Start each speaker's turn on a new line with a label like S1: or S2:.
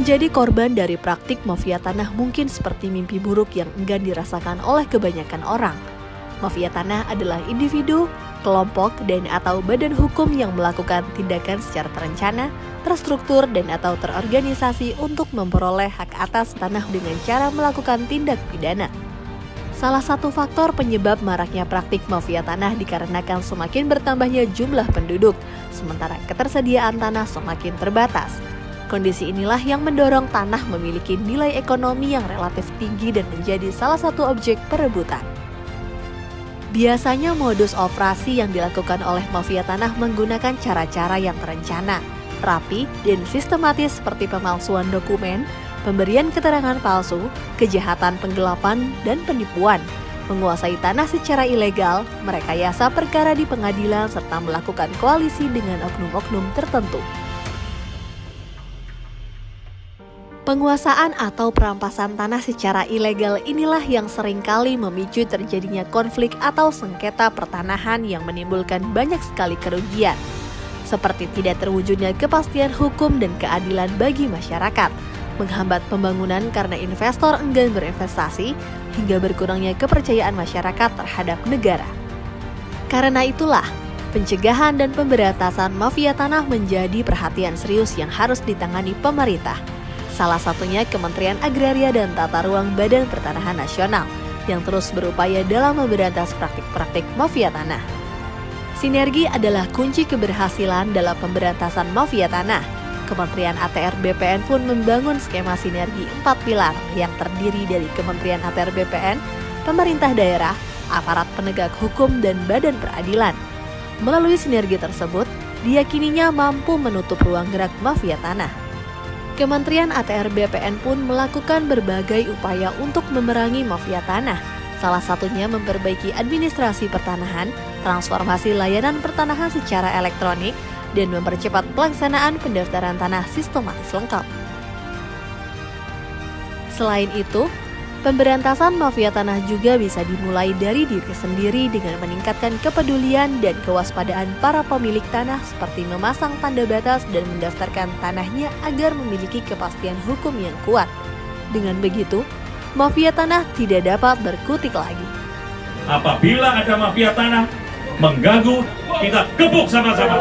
S1: Menjadi korban dari praktik mafia tanah mungkin seperti mimpi buruk yang enggan dirasakan oleh kebanyakan orang. Mafia tanah adalah individu, kelompok, dan atau badan hukum yang melakukan tindakan secara terencana, terstruktur, dan atau terorganisasi untuk memperoleh hak atas tanah dengan cara melakukan tindak pidana. Salah satu faktor penyebab maraknya praktik mafia tanah dikarenakan semakin bertambahnya jumlah penduduk, sementara ketersediaan tanah semakin terbatas. Kondisi inilah yang mendorong tanah memiliki nilai ekonomi yang relatif tinggi dan menjadi salah satu objek perebutan. Biasanya modus operasi yang dilakukan oleh mafia tanah menggunakan cara-cara yang terencana, rapi, dan sistematis seperti pemalsuan dokumen, pemberian keterangan palsu, kejahatan penggelapan, dan penipuan, menguasai tanah secara ilegal, merekayasa perkara di pengadilan, serta melakukan koalisi dengan oknum-oknum tertentu. Penguasaan atau perampasan tanah secara ilegal inilah yang seringkali memicu terjadinya konflik atau sengketa pertanahan yang menimbulkan banyak sekali kerugian, seperti tidak terwujudnya kepastian hukum dan keadilan bagi masyarakat, menghambat pembangunan karena investor enggan berinvestasi, hingga berkurangnya kepercayaan masyarakat terhadap negara. Karena itulah, pencegahan dan pemberantasan mafia tanah menjadi perhatian serius yang harus ditangani pemerintah. Salah satunya Kementerian Agraria dan Tata Ruang Badan Pertanahan Nasional yang terus berupaya dalam memberantas praktik-praktik mafia tanah. Sinergi adalah kunci keberhasilan dalam pemberantasan mafia tanah. Kementerian ATR BPN pun membangun skema sinergi 4 pilar yang terdiri dari Kementerian ATR BPN, pemerintah daerah, aparat penegak hukum, dan badan peradilan. Melalui sinergi tersebut, diyakininya mampu menutup ruang gerak mafia tanah. Kementerian ATR BPN pun melakukan berbagai upaya untuk memerangi mafia tanah, salah satunya memperbaiki administrasi pertanahan, transformasi layanan pertanahan secara elektronik, dan mempercepat pelaksanaan pendaftaran tanah sistematis lengkap. Selain itu, pemberantasan mafia tanah juga bisa dimulai dari diri sendiri dengan meningkatkan kepedulian dan kewaspadaan para pemilik tanah seperti memasang tanda batas dan mendaftarkan tanahnya agar memiliki kepastian hukum yang kuat. Dengan begitu, mafia tanah tidak dapat berkutik lagi.
S2: Apabila ada mafia tanah mengganggu, kita gebuk sama-sama.